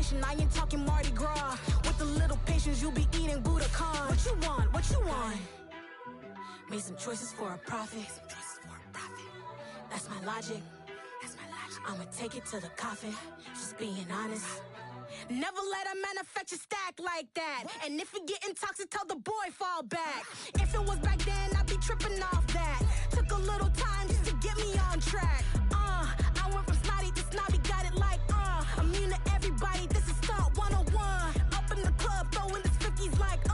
celebration, I ain't talking Mardi Gras. With a little patience, you'll be eating Budokan. What you want? What you want? Made some choices for a profit. That's my logic. I'ma take it to the coffin. Just being honest. Never let a manufacture stack like that. And if it getting toxic, tell the boy fall back. If it was back then, I'd be tripping off that. Took a little time just to get me on track. I went from snotty to snobby, got it like immune to everybody, this is Stunt 101. Up in the club, throwing this 50s like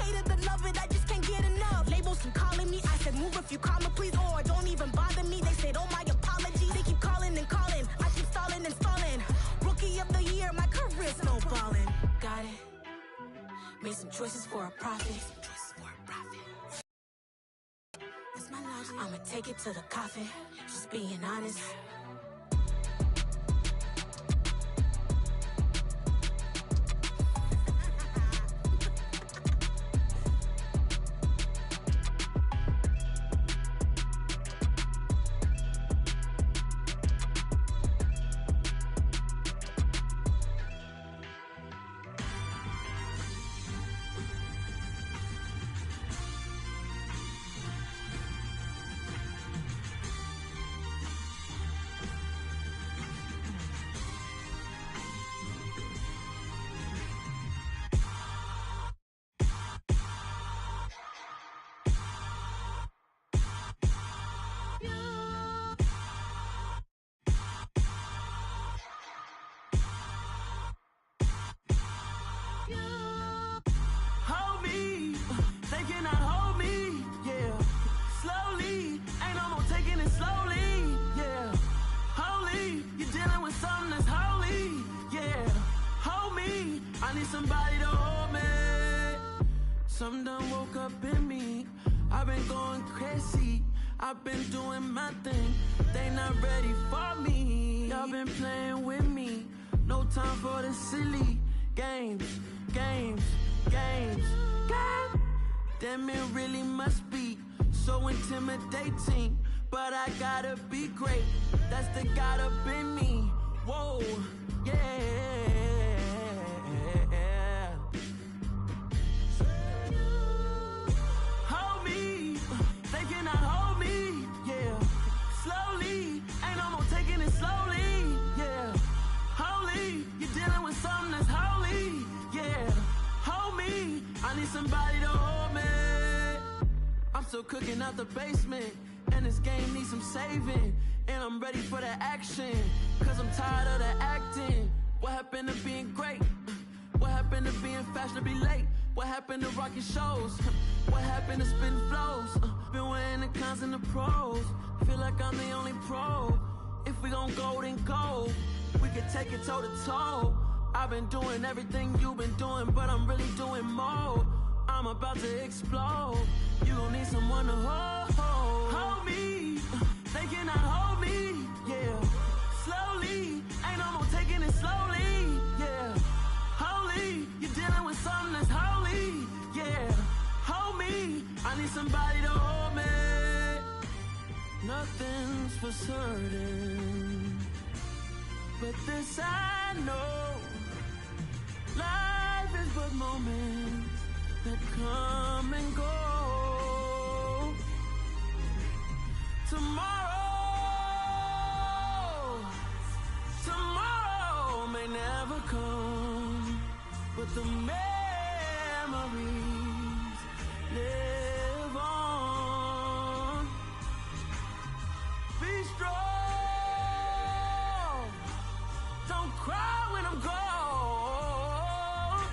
hate it or love it, I just can't get enough. Labels keep calling me, I said move if you call me please, or don't even bother me. They said oh my apologies, they keep calling and calling. I keep stalling and stalling. Rookie of the year, my career snowballing. Got it. Made some choices for a profit. That's my logic. I'ma take it to the coffin. Just being honest. Somebody to hold me. Something done woke up in me. I've been going crazy. I've been doing my thing. They not ready for me. Y'all been playing with me. No time for the silly games. Damn, it really must be so intimidating. But I gotta be great. That's the God up in me. Whoa, yeah. Somebody to hold me. I'm still cooking out the basement, and this game needs some saving. And I'm ready for the action, cause I'm tired of the acting. What happened to being great? What happened to being fashionably late? What happened to rocking shows? What happened to spitting flows? Been wearing the cons and the pros. Feel like I'm the only pro. If we gon' go, then go. We could take it toe to toe. I've been doing everything you've been doing, but I'm really doing more. I'm about to explode. You gon' need someone to hold me. They cannot hold me, yeah. Slowly, ain't no more taking it slowly, yeah. Holy, you're dealing with something that's holy, yeah. Hold me, I need somebody to hold me. Nothing's for certain, but this I know. Life is but moments that come and go. Tomorrow may never come, but the memories live on. Be strong, don't cry when I'm gone.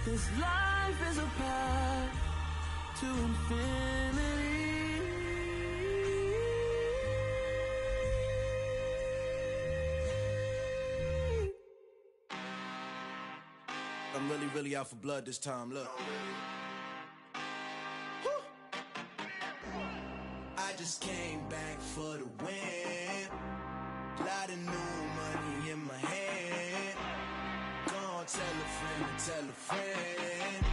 This life is a path to infinity. I'm really out for blood this time, look. I just came back for the win. Lot of new money in my hand. Go on, tell a friend and tell a friend.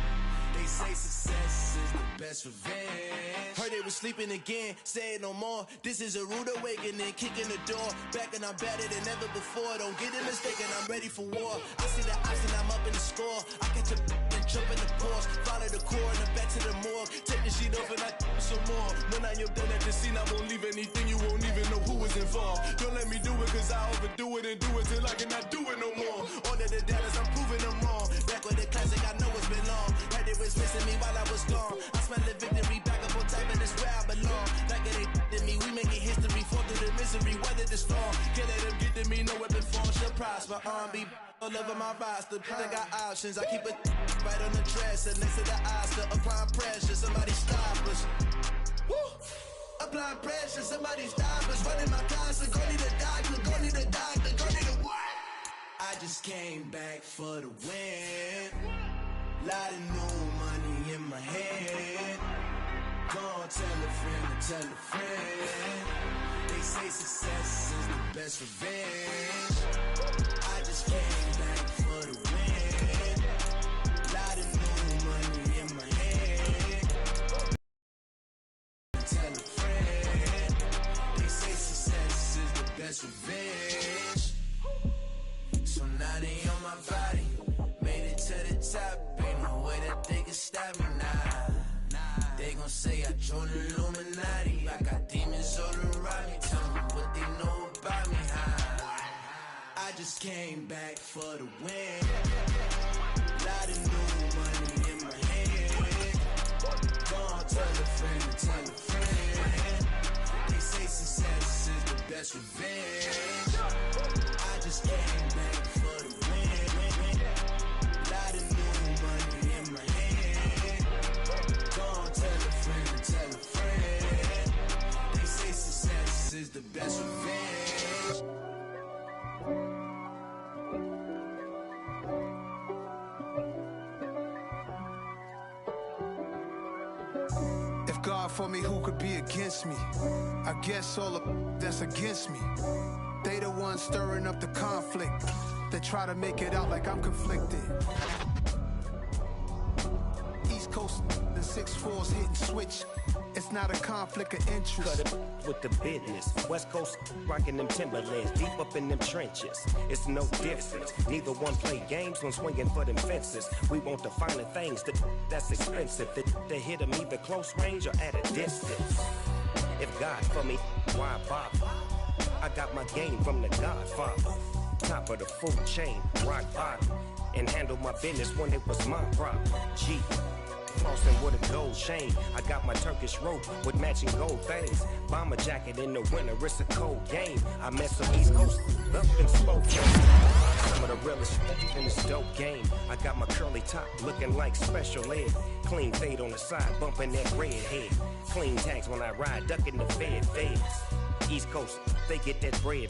They say success is the best revenge. Heard they was sleeping again, say it no more. This is a rude awakening, kicking the door. Back and I'm better than ever before. Don't get it mistaken, I'm ready for war. I see the option, I'm up in the score. I catch a and jump in the Porsche. Follow the core and then back to the morgue. Take the sheet off and I some more. When I am done at the scene, I won't leave anything. You won't even know who was involved. Don't let me do it, cause I overdo it and do it till I cannot do it no more. Order the Dallas, I'm proving them wrong. Back with the classic, I know it's been long. Heard they was missing me while I was gone. I smell the victory, back up on time, and it's where I belong. Like it ain't to me, we making history. Fall through the misery, weather the storm. Can't let them get to me, no weapon form shall prosper. R&B all over my roster, I got options. I keep it right on the dresser, next to the Oscar. Applying pressure, somebody stop us. Woo! Applying pressure, somebody stop us. Running my closet, go need a doctor, go need a doctor, go need a what? I just came back for the win. Lot of new money in my hand. Gonna tell a friend to tell a friend. They say success is the best revenge. I just came back for the win. Lot of new money in my hand. Tell a friend. They say success is the best revenge. So now they on my body. Made it to the top. Ain't no way that they can stop me now. They gon' say I joined the Illuminati. I got demons all around me. Tell me what they know about me, I just came back for the win. Lot of new money in my hand. Gonna tell a friend to tell a friend. They say success is the best revenge. I just came back for the win. Lot of new money in my hand. Gonna tell a friend to tell a friend. They say success is the best revenge. If God for me, who could be against me? I guess all of that's against me. They the ones stirring up the conflict. They try to make it out like I'm conflicted. East Coast, the 6'4's hitting switch. It's not a conflict of interest. Cut it with the business. West Coast rocking them Timberlands, deep up in them trenches. It's no difference. Neither one play games when swinging for them fences. We want the finer things that's expensive. That hit them either close range or at a distance. If God for me, why bother? I got my game from the Godfather. Top of the food chain, rock bottom. And handle my business when it was my problem. G. Flossing with a gold chain. I got my Turkish rope with matching gold things. Bomber jacket in the winter, it's a cold game. I met some East Coast up in Spokane. Some of the realest in this dope game. I got my curly top looking like special ed. Clean fade on the side, bumping that red head. Clean tags when I ride, ducking the feds. East Coast, they get that bread.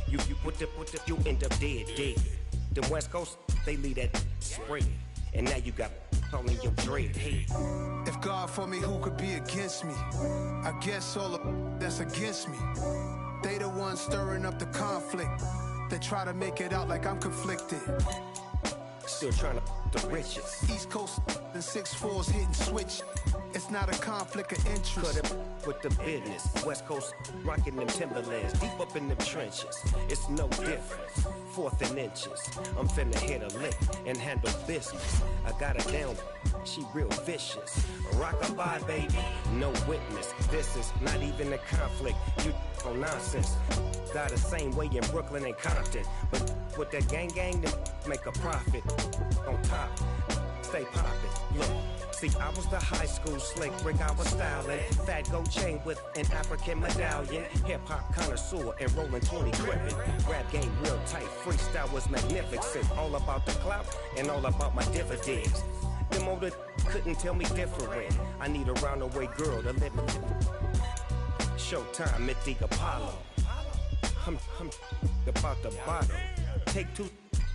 You you end up dead. Them West Coast, they leave that spread. And now you got all in your dread head. If God for me, who could be against me? I guess all of that's against me. They the ones stirring up the conflict. They try to make it out like I'm conflicted. Still trying to the riches. East Coast, the 6'4's hitting switch. It's not a conflict of interest. Cut it with the business. West Coast rocking them Timberlands, deep up in them trenches. It's no difference. 4th and inches. I'm finna hit a lick and handle business. I got her down, she real vicious. Rock-a-bye, baby, no witness. This is not even a conflict. You on nonsense. Got the same way in Brooklyn and Compton. But with that gang, then make a profit. On top, stay poppin'. Look. See, I was the high school slick Rick, I was styling. Fat gold chain with an African medallion. Hip-hop connoisseur and rolling 20 crippin'. Rap game real tight, freestyle was magnificent. All about the clout and all about my dividends. Them older couldn't tell me different. I need a roundaway girl to let me Showtime at the Apollo. I'm about the bottom. Take 2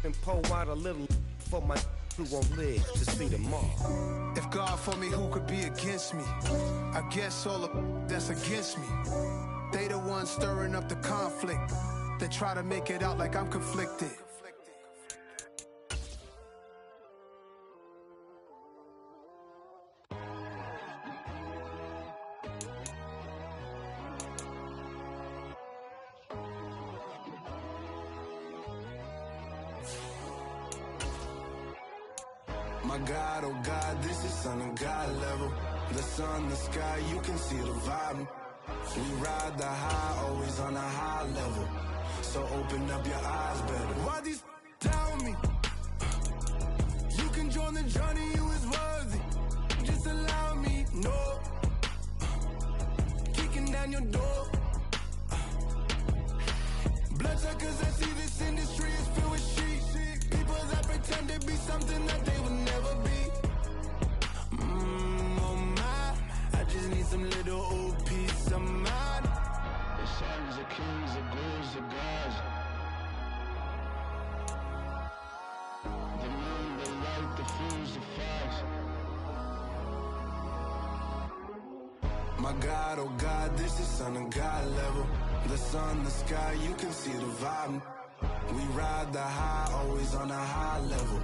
and pour out a little for my who won't live to see tomorrow. If God for me, who could be against me? I guess all of that's against me. They the ones stirring up the conflict. They try to make it out like I'm conflicted. My God, oh God, this is Son of God level. The sun, the sky, you can see the vibe. We ride the high, always on a high level. So open up your eyes better. Why these tell me? You can join the journey, you is worthy. Just allow me, no. Kicking down your door. Bloodsuckers, I see this industry is filled with shit. People that pretend to be something that they will never be. Oh my, I just need some little old peace of mind. The sons of kings, the ghouls, the gods. The moon, the light, the fools, the facts. My God, oh God, this is Son of God level. The sun, the sky, you can see the vibe. We ride the high, always on a high level.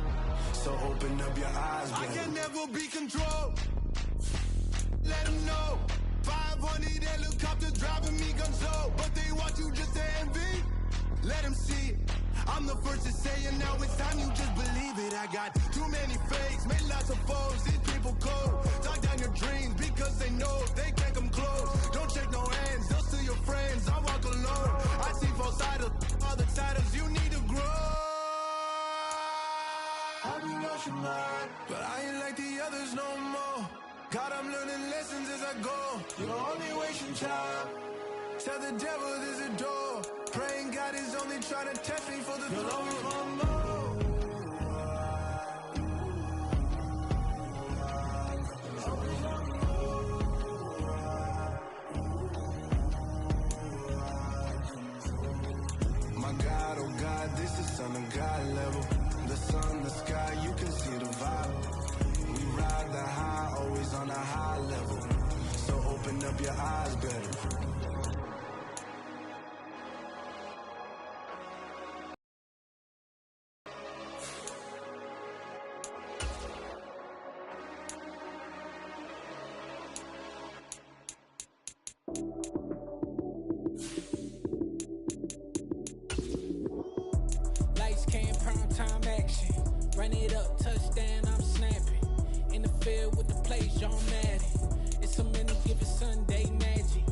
So open up your eyes, baby. I can never be controlled. Let them know. 500 helicopters driving me gunso. But they want you just to envy. Let them see it. I'm the first to say it, now it's time you just believe it. I got too many fakes, made lots of foes. These people cold. Talk down your dreams because they know they can't come close. Don't shake no hands, they'll steal your friends. I walk alone. I see false idols, other titles. You need to grow. Have you lost your mind? But I ain't like the others no more. God, I'm learning lessons as I go. You're only wasting time. Tell the devil there's a door. Praying God is only trying to test me for the glory. My God, oh God, this is Son of God level. The sun, the sky, you can see the vibe. We ride the high, always on a high level. So open up your eyes better. Lights, cam, prime time action. Run it up, touchdown, I'm snapping. In the field with the plays, John Madden. It's so many given Sunday magic.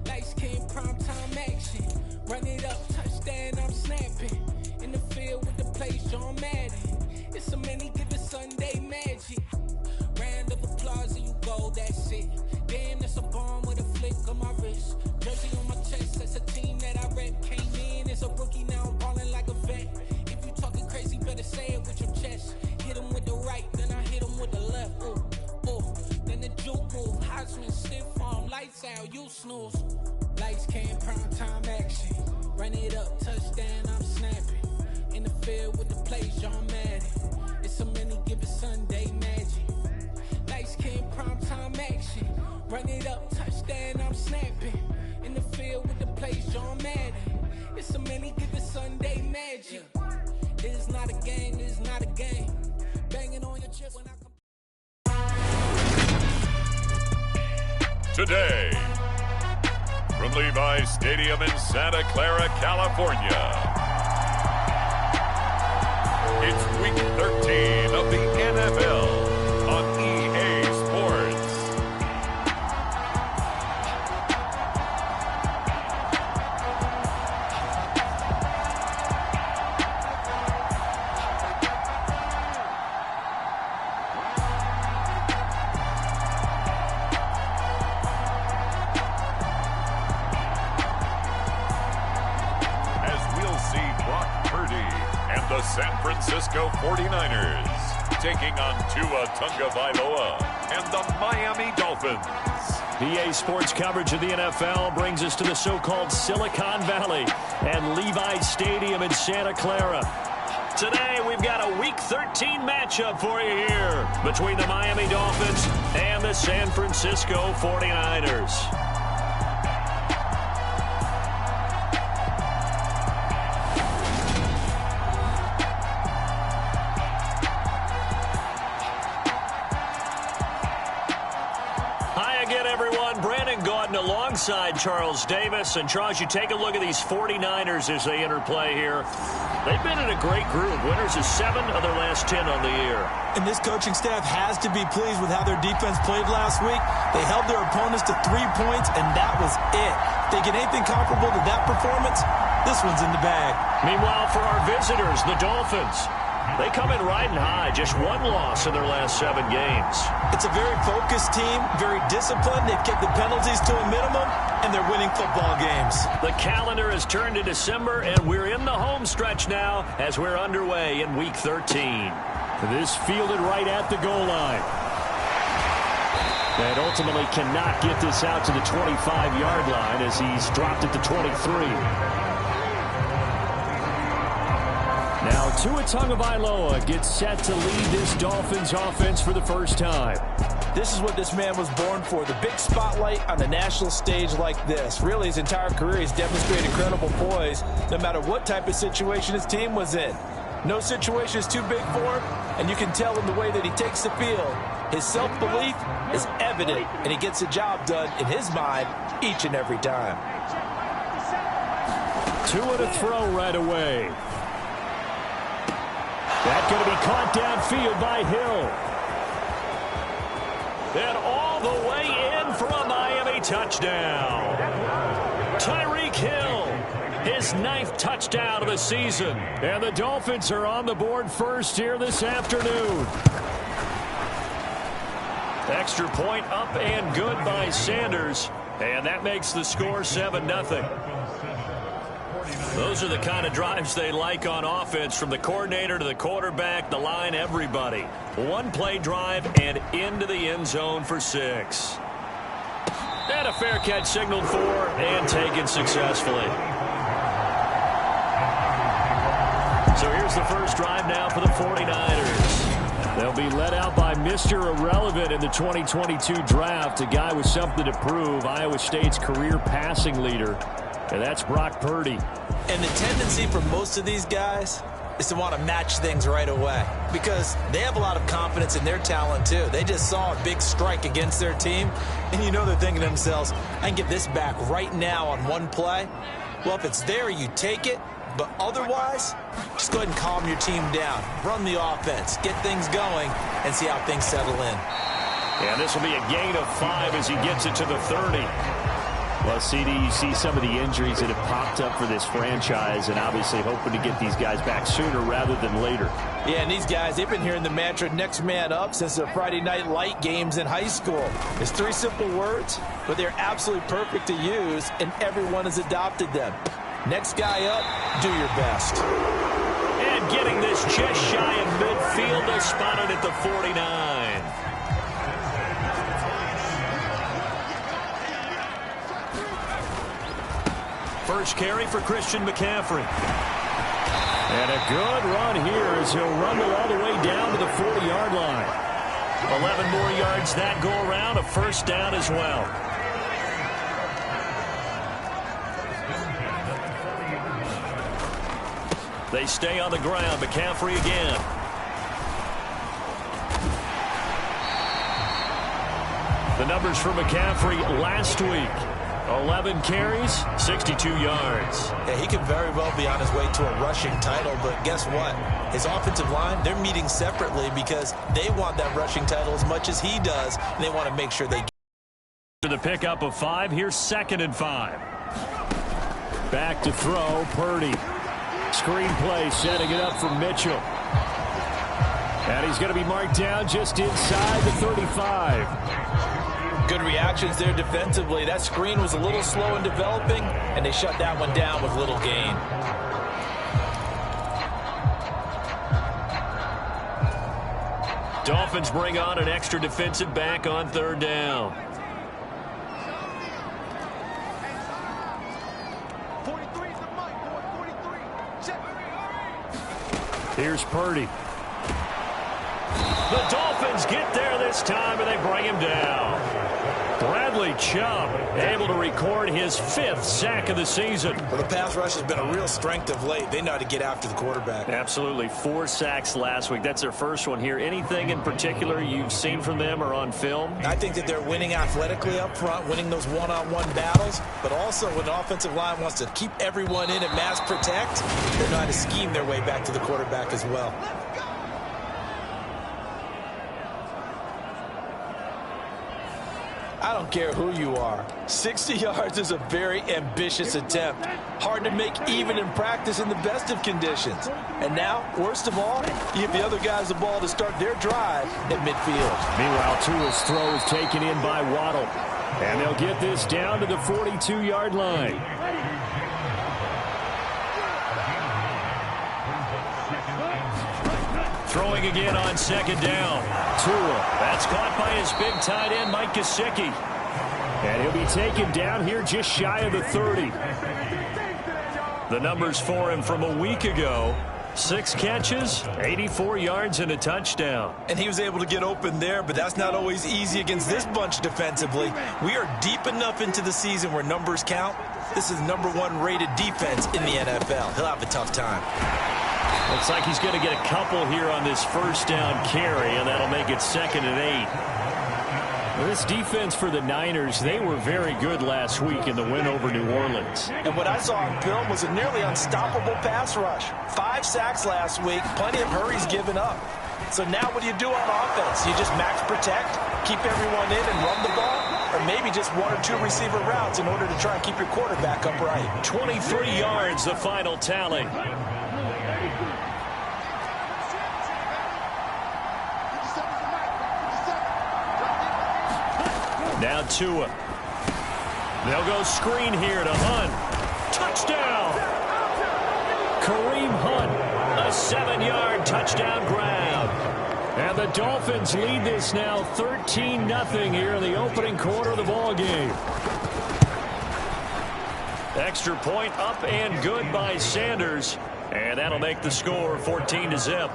Lights, cam, prime time action. Run it up, touchdown, I'm snapping. In the field with the plays, John Madden. It's so many given Sunday magic. Round of applause and you go, that's it. Damn, that's a bomb with a flick on my wrist. Jersey on my chest, that's a team that I rep. Came in as a rookie, now I'm ballin' like a vet. If you talking crazy, better say it with your chest. Hit him with the right, then I hit him with the left. Ooh, ooh, then the juke move. Heisman, stiff arm, lights out, you snooze. Lights, cam, prime time action. Run it up, touchdown, I'm snapping. In the field with the plays, John Madden. It's so many given Sunday magic. Lights, cam, prime time action. Run it up, touchdown, I'm snapping. In the field with the plays, John Madden. It's so many given Sunday magic. It is not a game, it is not a game. Banging on your chest when I come. Today, from Levi's Stadium in Santa Clara, California, it's Week 13 of the NFL on EA Sports. The San Francisco 49ers taking on Tua Tagovailoa and the Miami Dolphins. EA Sports coverage of the NFL brings us to the so-called Silicon Valley and Levi's Stadium in Santa Clara. Today, we've got a Week 13 matchup for you here between the Miami Dolphins and the San Francisco 49ers. Alongside Charles Davis. And Charles, you take a look at these 49ers as they interplay here. They've been in a great group. Winners of 7 of their last 10 on the year. And this coaching staff has to be pleased with how their defense played last week. They held their opponents to 3 points, and that was it. If they get anything comparable to that performance, this one's in the bag. Meanwhile, for our visitors, the Dolphins, they come in riding high, just 1 loss in their last 7 games. It's a very focused team, very disciplined. They've kept the penalties to a minimum, and they're winning football games. The calendar has turned to December, and we're in the home stretch now as we're underway in Week 13. This fielded right at the goal line. And ultimately cannot get this out to the 25-yard line as he's dropped it to 23. Now Tua Tagovailoa gets set to lead this Dolphins offense for the first time. This is what this man was born for, the big spotlight on the national stage like this. Really, his entire career, he's demonstrated incredible poise no matter what type of situation his team was in. No situation is too big for him, and you can tell in the way that he takes the field. His self-belief is evident, and he gets the job done in his mind each and every time. Tua to throw right away. That's going to be caught downfield by Hill. And all the way in for a Miami touchdown. Tyreek Hill, his 9th touchdown of the season. And the Dolphins are on the board first here this afternoon. Extra point up and good by Sanders. And that makes the score 7-0. Those are the kind of drives they like on offense, from the coordinator to the quarterback, the line, everybody. 1-play drive and into the end zone for 6. And a fair catch signaled for and taken successfully. So here's the first drive now for the 49ers. They'll be led out by Mr. Irrelevant in the 2022 draft, a guy with something to prove, Iowa State's career passing leader, and that's Brock Purdy. And the tendency for most of these guys is to want to match things right away because they have a lot of confidence in their talent too. They just saw a big strike against their team, and you know they're thinking to themselves, I can get this back right now on 1 play. Well, if it's there, you take it. But otherwise, just go ahead and calm your team down. Run the offense, get things going, and see how things settle in. And this will be a gain of 5 as he gets it to the 30. Well, CD, you see some of the injuries that have popped up for this franchise, and obviously hoping to get these guys back sooner rather than later. Yeah, and these guys, they've been hearing the mantra next man up since their Friday night light games in high school. It's 3 simple words, but they're absolutely perfect to use, and everyone has adopted them. Next guy up, do your best. And getting this just shy of midfield, they spotted at the 49. First carry for Christian McCaffrey. And a good run here as he'll rumble all the way down to the 40-yard line. 11 more yards that go around, a first down as well. They stay on the ground. McCaffrey again. The numbers for McCaffrey last week. 11 carries, 62 yards. Yeah, he could very well be on his way to a rushing title, but guess what? His offensive line, they're meeting separately because they want that rushing title as much as he does, and they want to make sure they get to the pickup of 5. Here's 2nd and 5. Back to throw, Purdy. Screen play, setting it up for Mitchell. And he's going to be marked down just inside the 35. Good reactions there defensively. That screen was a little slow in developing, and they shut that one down with little gain. Dolphins bring on an extra defensive back on 3rd down. Here's Purdy. The Dolphins get there this time, and they bring him down. Bradley Chubb able to record his 5th sack of the season. Well, the pass rush has been a real strength of late. They know how to get after the quarterback. Absolutely. 4 sacks last week. That's their first one here. Anything in particular you've seen from them or on film? I think that they're winning athletically up front, winning those one-on-one battles, but also when the offensive line wants to keep everyone in and mass protect, they know how to scheme their way back to the quarterback as well. I don't care who you are. 60 yards is a very ambitious attempt. Hard to make even in practice in the best of conditions. And now, worst of all, you give the other guys the ball to start their drive at midfield. Meanwhile, Tua's throw is taken in by Waddle. And they'll get this down to the 42-yard line. Throwing again on 2nd down. Tua, that's caught by his big tight end, Mike Gesicki. And he'll be taken down here just shy of the 30. The numbers for him from a week ago. 6 catches, 84 yards, and a touchdown. And he was able to get open there, but that's not always easy against this bunch defensively. We are deep enough into the season where numbers count. This is #1 rated defense in the NFL. He'll have a tough time. Looks like he's going to get a couple here on this first down carry, and that'll make it 2nd and 8. Well, this defense for the Niners, they were very good last week in the win over New Orleans. And what I saw on film was a nearly unstoppable pass rush. 5 sacks last week, plenty of hurries given up. So now what do you do on offense? You just max protect, keep everyone in and run the ball? Or maybe just 1 or 2 receiver routes in order to try and keep your quarterback upright? 23 yards, the final tally. Now Tua. They'll go screen here to Hunt. Touchdown! Kareem Hunt, a 7-yard touchdown grab. And the Dolphins lead this now 13-0 here in the opening quarter of the ball game. Extra point up and good by Sanders. And that'll make the score 14-0.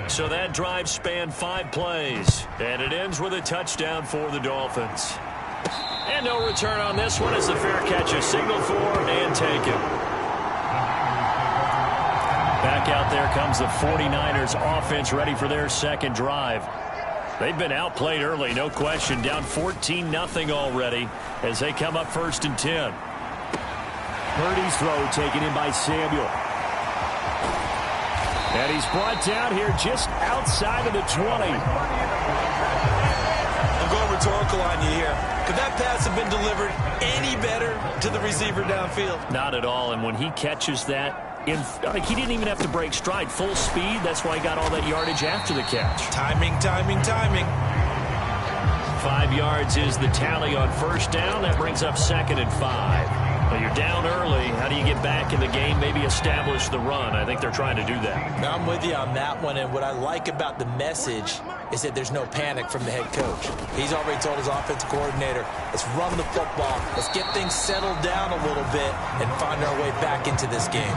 So that drive spanned 5 plays. And it ends with a touchdown for the Dolphins. And no return on this one as the fair catch is signaled for and taken. Back out there comes the 49ers offense ready for their second drive. They've been outplayed early, no question. Down 14-0 already as they come up 1st and 10. Purdy's throw taken in by Samuel. And he's brought down here just outside of the 20. I'm going rhetorical on you here. Could that pass have been delivered any better to the receiver downfield? Not at all. And when he catches that, he didn't even have to break stride. Full speed. That's why he got all that yardage after the catch. Timing, timing, timing. 5 yards is the tally on 1st down. That brings up 2nd and 5. Well, you're down early. How do you get back in the game? Maybe establish the run. I think they're trying to do that. Now, I'm with you on that one, and what I like about the message is that there's no panic from the head coach. He's already told his offensive coordinator, let's run the football, let's get things settled down a little bit and find our way back into this game.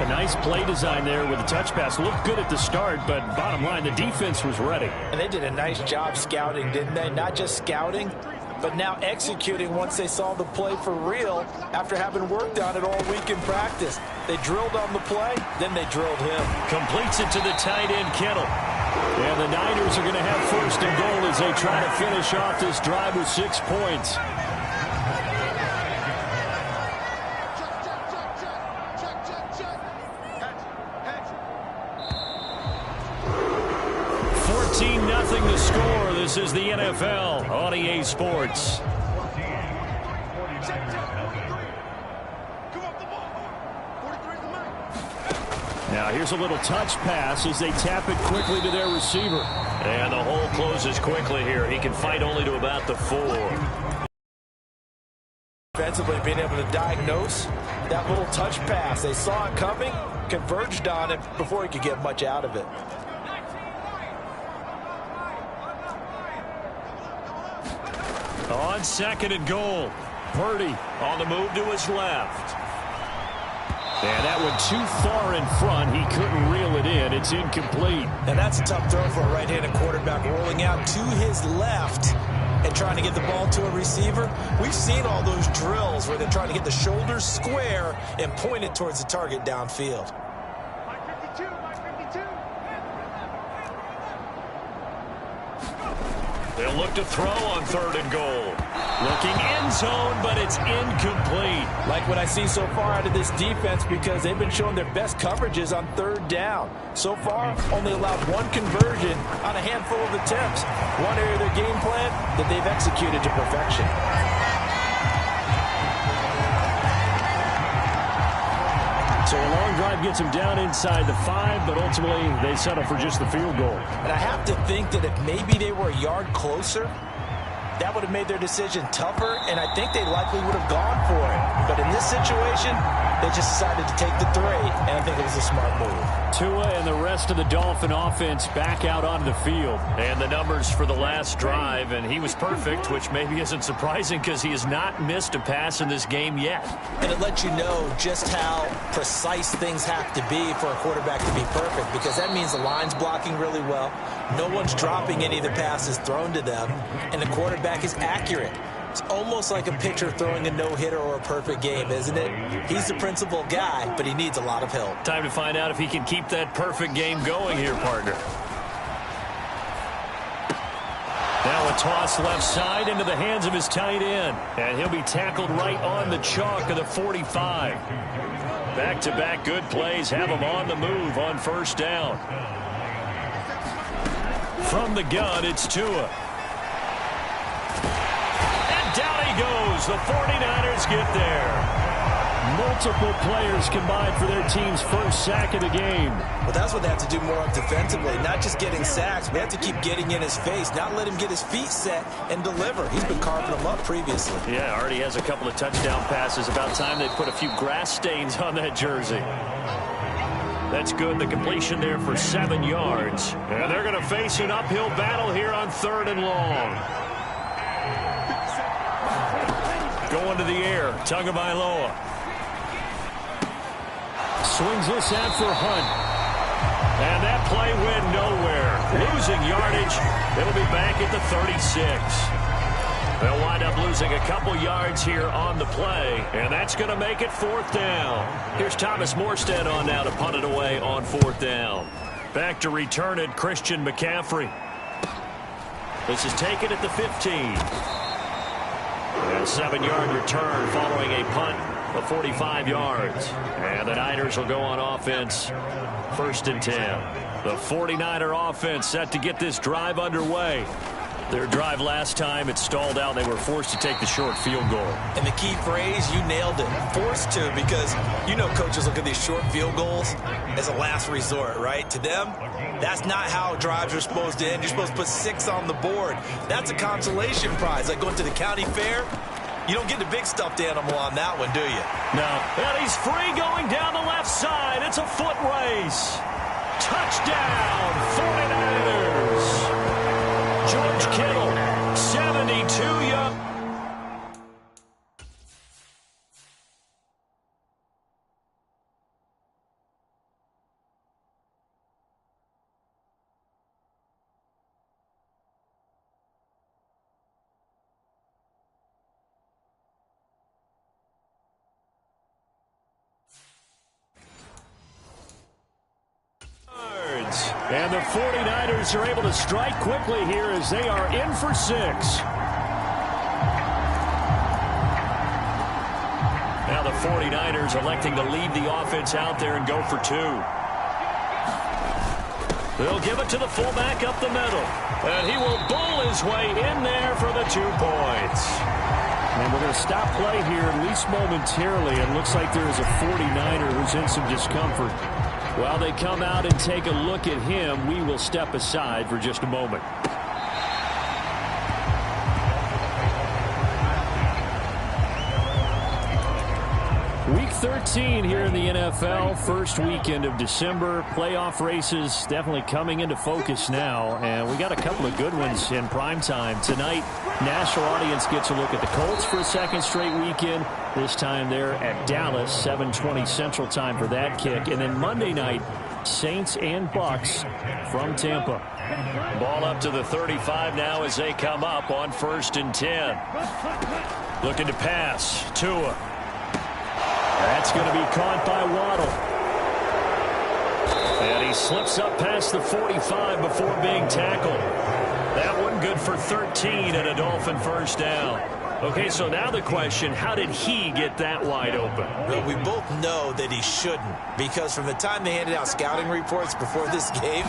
A nice play design there with the touch pass. Looked good at the start, but bottom line, the defense was ready. And they did a nice job scouting, didn't they? Not just scouting, but now executing once they saw the play for real after having worked on it all week in practice. They drilled on the play, then they drilled him. Completes it to the tight end, Kittle. And the Niners are going to have 1st and goal as they try to finish off this drive with 6 points. Nothing to score. This is the NFL on EA Sports. Now here's a little touch pass as they tap it quickly to their receiver. And the hole closes quickly here. He can fight only to about the 4. Defensively, being able to diagnose that little touch pass. They saw it coming, converged on it before he could get much out of it. On 2nd and goal, Purdy on the move to his left. And that one too far in front. He couldn't reel it in. It's incomplete. And that's a tough throw for a right-handed quarterback, rolling out to his left and trying to get the ball to a receiver. We've seen all those drills where they're trying to get the shoulders square and point it towards the target downfield. They'll look to throw on 3rd and goal. Looking end zone, but it's incomplete. Like what I see so far out of this defense, because they've been showing their best coverages on 3rd down. So far, only allowed 1 conversion on a handful of attempts. One area of their game plan that they've executed to perfection. So a long drive gets them down inside the 5, but ultimately they settle for just the field goal. And I have to think that if maybe they were a yard closer, that would have made their decision tougher, and I think they likely would have gone for it. But in this situation, they just decided to take the 3, and I think it was a smart move. Tua and the rest of the Dolphin offense back out on the field. And the numbers for the last drive, and he was perfect, which maybe isn't surprising because he has not missed a pass in this game yet. And it lets you know just how precise things have to be for a quarterback to be perfect, because that means the line's blocking really well, no one's dropping any of the passes thrown to them, and the quarterback is accurate. It's almost like a pitcher throwing a no-hitter or a perfect game, isn't it? He's the principal guy, but he needs a lot of help. Time to find out if he can keep that perfect game going here, partner. Now a toss left side into the hands of his tight end. And he'll be tackled right on the chalk of the 45. Back-to-back good plays have him on the move on 1st down. From the gun, it's Tua. Down he goes. The 49ers get there. Multiple players combined for their team's first sack of the game. Well, that's what they have to do more of defensively, not just getting sacks. We have to keep getting in his face, not let him get his feet set and deliver. He's been carving them up previously. Yeah, already has a couple of touchdown passes. About time they put a few grass stains on that jersey. That's good. The completion there for 7 yards. And they're going to face an uphill battle here on 3rd and long. Going to the air, Tagovailoa. Swings this out for Hunt. And that play went nowhere. Losing yardage. It'll be back at the 36. They'll wind up losing a couple yards here on the play. And that's going to make it 4th down. Here's Thomas Morstead on now to punt it away on 4th down. Back to return it, Christian McCaffrey. This is taken at the 15. A 7-yard return following a punt of 45 yards. And the Niners will go on offense. 1st and 10. The 49er offense set to get this drive underway. Their drive last time, it stalled out. They were forced to take the short field goal. And the key phrase, you nailed it. Forced to, because you know coaches look at these short field goals as a last resort, right? To them, that's not how drives are supposed to end. You're supposed to put 6 on the board. That's a consolation prize. Like going to the county fair, you don't get the big stuffed animal on that one, do you? No. And he's free going down the left side. It's a foot race. Touchdown, 49ers. George Kittle, 72 yards. And the 49ers are able to strike quickly here as they are in for 6. Now the 49ers electing to leave the offense out there and go for 2. They'll give it to the fullback up the middle. And he will bull his way in there for the 2 points. And we're going to stop play here, at least momentarily. It looks like there is a 49er who's in some discomfort. While they come out and take a look at him, we will step aside for just a moment. Week 13 here in the NFL. First weekend of December. Playoff races definitely coming into focus now. And we got a couple of good ones in primetime. Tonight, national audience gets a look at the Colts for a second straight weekend. This time they're at Dallas, 7:20 Central Time for that kick. And then Monday night, Saints and Bucks from Tampa. Ball up to the 35 now as they come up on 1st and 10. Looking to pass. Tua. That's going to be caught by Waddle. And he slips up past the 45 before being tackled. That one good for 13 and a Dolphin first down. Okay, so now the question, how did he get that wide open? Well, we both know that he shouldn't, because from the time they handed out scouting reports before this game,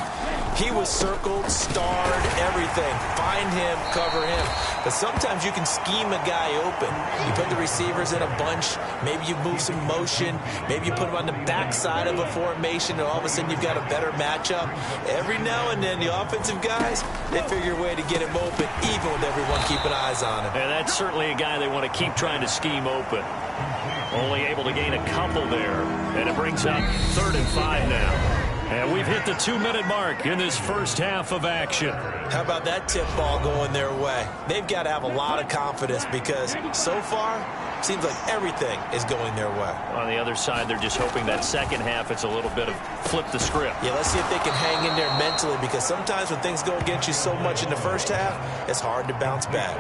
he was circled, starred, everything. Find him, cover him. But sometimes you can scheme a guy open. You put the receivers in a bunch. Maybe you move some motion. Maybe you put them on the backside of a formation, and all of a sudden you've got a better matchup. Every now and then, the offensive guys, they figure a way to get him open, even with everyone keeping eyes on him. And that's certainly a guy they want to keep trying to scheme open. Only able to gain a couple there. And it brings up 3rd and 5 now. And we've hit the 2-minute mark in this first half of action. How about that tip ball going their way? They've got to have a lot of confidence, because so far, seems like everything is going their way. On the other side, they're just hoping that second half it's a little bit of flip the script. Yeah, let's see if they can hang in there mentally, because sometimes when things go against you so much in the first half, it's hard to bounce back.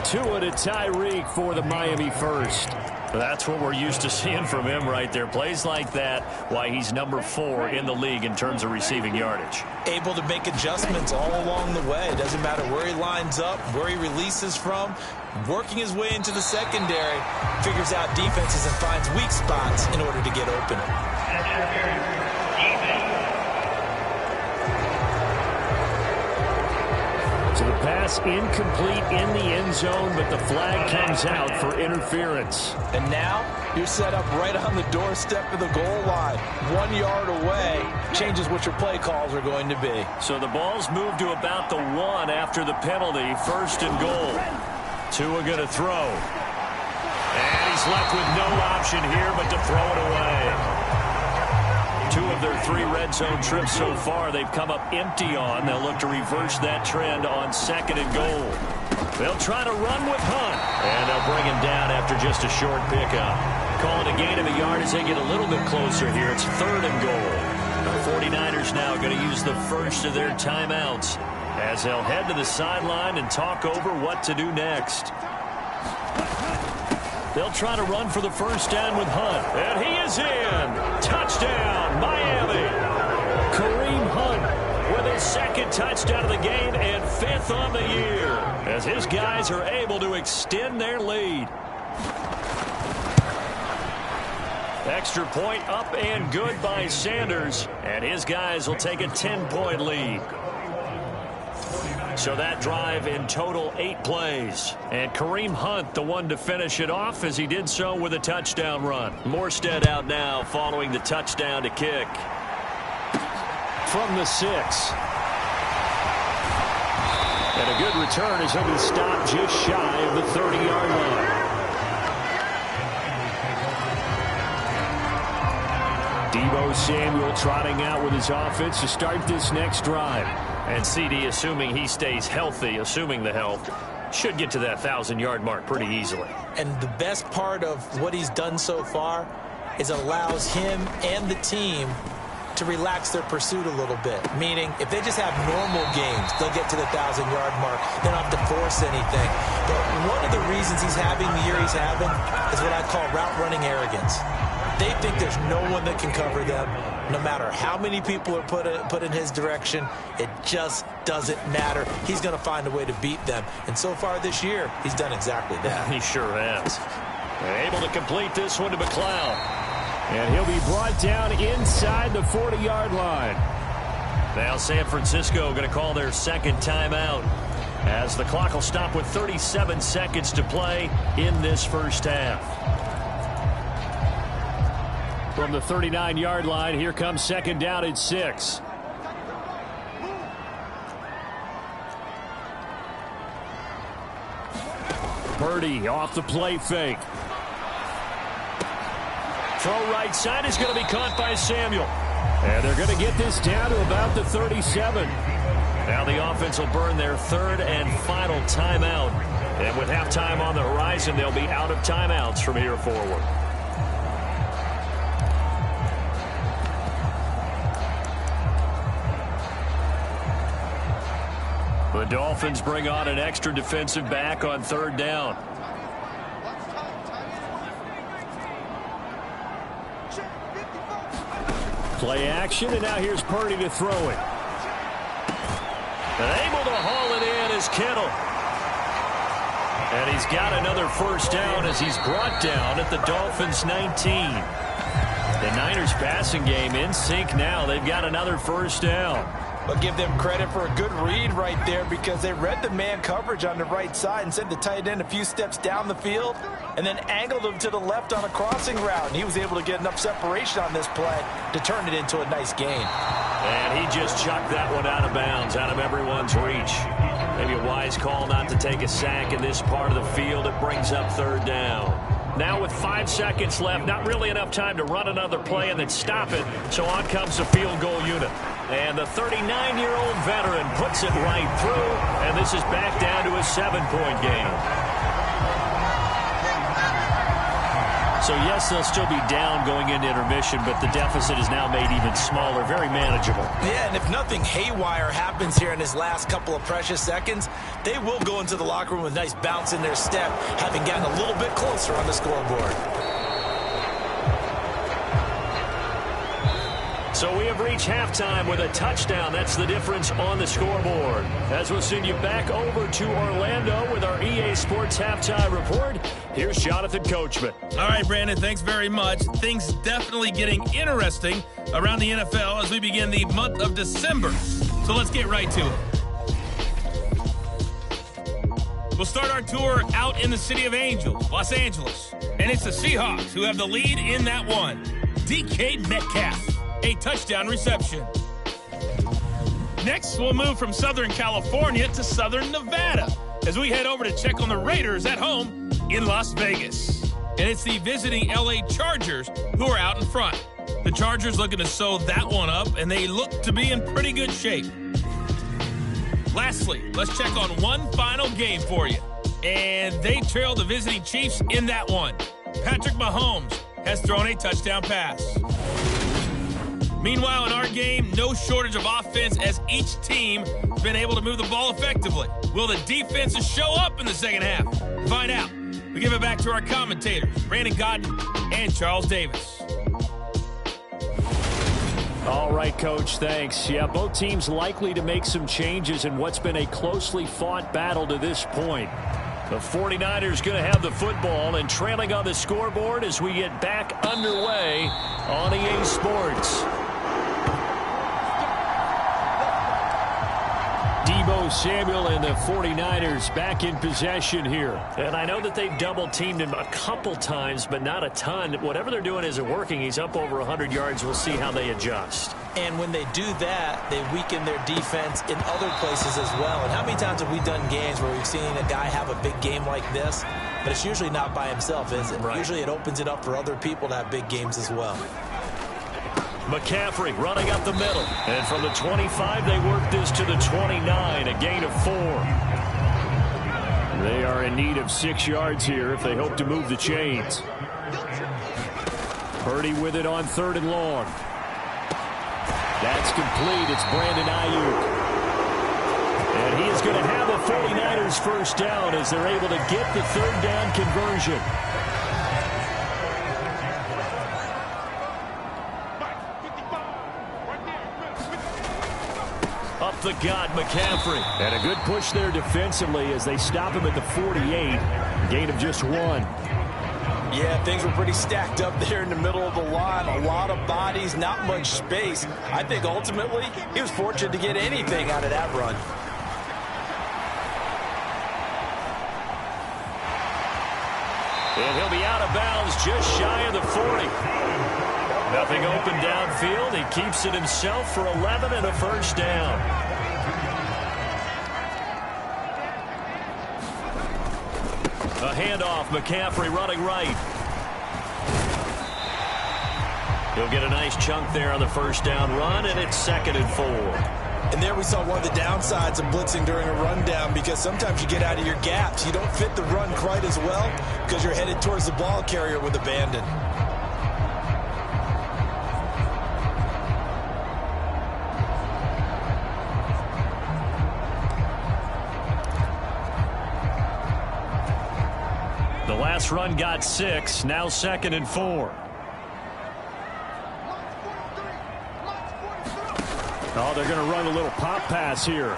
Tua to Tyreek for the Miami first. That's what we're used to seeing from him right there. Plays like that, why he's number 4 in the league in terms of receiving yardage. Able to make adjustments all along the way. It doesn't matter where he lines up, where he releases from. Working his way into the secondary, figures out defenses and finds weak spots in order to get open. So the pass incomplete in the end zone, but the flag comes out for interference. And now you're set up right on the doorstep of the goal line. 1 yard away changes what your play calls are going to be. So the ball's moved to about the 1 after the penalty. 1st and goal. Tua going to throw. And he's left with no option here but to throw it away. 2 of their 3 red zone trips so far they've come up empty on. They'll look to reverse that trend on 2nd and goal. They'll try to run with Hunt. And they'll bring him down after just a short pickup. Calling a gain of a yard as they get a little bit closer here. It's 3rd and goal. The 49ers now going to use the first of their timeouts as they'll head to the sideline and talk over what to do next. They'll try to run for the first down with Hunt. And he is in. Touchdown, Miami. Kareem Hunt with his 2nd touchdown of the game and 5th on the year, as his guys are able to extend their lead. Extra point up and good by Sanders, and his guys will take a 10-point lead. So that drive in total 8 plays. And Kareem Hunt, the one to finish it off, as he did so with a touchdown run. Morstead out now following the touchdown to kick. From the 6. And a good return as he'll be stopped just shy of the 30-yard line. Deebo Samuel trotting out with his offense to start this next drive. And CD, assuming he stays healthy, assuming the health, should get to that 1,000-yard mark pretty easily. And the best part of what he's done so far is allows him and the team to relax their pursuit a little bit. Meaning, if they just have normal games, they'll get to the 1,000-yard mark. They don't have to force anything. But one of the reasons he's having the year he's having is what I call route-running arrogance. They think there's no one that can cover them. No matter how many people are put in his direction, it just doesn't matter. He's going to find a way to beat them. And so far this year, he's done exactly that. He sure has. Able to complete this one to McLeod. And he'll be brought down inside the 40-yard line. Now San Francisco going to call their 2nd timeout, as the clock will stop with 37 seconds to play in this first half. From the 39-yard line, here comes 2nd down at 6. Purdy off the play fake. Throw right side is going to be caught by Samuel. And they're going to get this down to about the 37. Now the offense will burn their third and final timeout. And with halftime on the horizon, they'll be out of timeouts from here forward. The Dolphins bring on an extra defensive back on third down. Play action, and now here's Purdy to throw it. And able to haul it in is Kittle. And he's got another first down as he's brought down at the Dolphins' 19. The Niners passing game in sync now. They've got another first down. But give them credit for a good read right there because they read the man coverage on the right side and sent the tight end a few steps down the field and then angled him to the left on a crossing route. And he was able to get enough separation on this play to turn it into a nice gain. And he just chucked that one out of bounds, out of everyone's reach. Maybe a wise call not to take a sack in this part of the field. It brings up third down. Now with 5 seconds left, not really enough time to run another play and then stop it. So on comes the field goal unit. And the 39-year-old veteran puts it right through. And this is back down to a 7-point game. So, yes, they'll still be down going into intermission, but the deficit is now made even smaller, very manageable. Yeah, and if nothing haywire happens here in his last couple of precious seconds, they will go into the locker room with a nice bounce in their step, having gotten a little bit closer on the scoreboard. So we have reached halftime with a touchdown. That's the difference on the scoreboard. As we'll send you back over to Orlando with our EA Sports Halftime Report, here's Jonathan Coachman. All right, Brandon, thanks very much. Things definitely getting interesting around the NFL as we begin the month of December. So let's get right to it. We'll start our tour out in the city of Angels, Los Angeles. And it's the Seahawks who have the lead in that one. DK Metcalf. A touchdown reception. Next, we'll move from Southern California to Southern Nevada as we head over to check on the Raiders at home in Las Vegas. And it's the visiting LA Chargers who are out in front. The Chargers looking to sew that one up, and they look to be in pretty good shape. Lastly, let's check on one final game for you. And they trail the visiting Chiefs in that one. Patrick Mahomes has thrown a touchdown pass. Meanwhile, in our game, no shortage of offense as each team has been able to move the ball effectively. Will the defenses show up in the second half? Find out. We give it back to our commentators, Brandon Godden and Charles Davis. All right, Coach, thanks. Yeah, both teams likely to make some changes in what's been a closely fought battle to this point. The 49ers going to have the football and trailing on the scoreboard as we get back underway on EA Sports. Deebo Samuel and the 49ers back in possession here. And I know that they've double-teamed him a couple times, but not a ton. Whatever they're doing isn't working. He's up over 100 yards. We'll see how they adjust. And when they do that, they weaken their defense in other places as well. And how many times have we done games where we've seen a guy have a big game like this, but it's usually not by himself, is it? Right. Usually it opens it up for other people to have big games as well. McCaffrey running up the middle. And from the 25, they work this to the 29, a gain of 4. They are in need of 6 yards here if they hope to move the chains. Purdy with it on 3rd and long. That's complete. It's Brandon Ayuk. And he is going to have the 49ers first down as they're able to get the 3rd down conversion. Up the gut, McCaffrey. And a good push there defensively as they stop him at the 48. Gain of just 1. Yeah, things were pretty stacked up there in the middle of the line. A lot of bodies, not much space. I think ultimately he was fortunate to get anything out of that run. And he'll be out of bounds just shy of the 40. Nothing open downfield. He keeps it himself for 11 and a first down. A handoff, McCaffrey running right. He'll get a nice chunk there on the first down run, and it's 2nd and 4. And there we saw one of the downsides of blitzing during a rundown, because sometimes you get out of your gaps. You don't fit the run quite as well because you're headed towards the ball carrier with abandon. The last run got 6, now 2nd and 4. Oh, they're going to run a little pop pass here.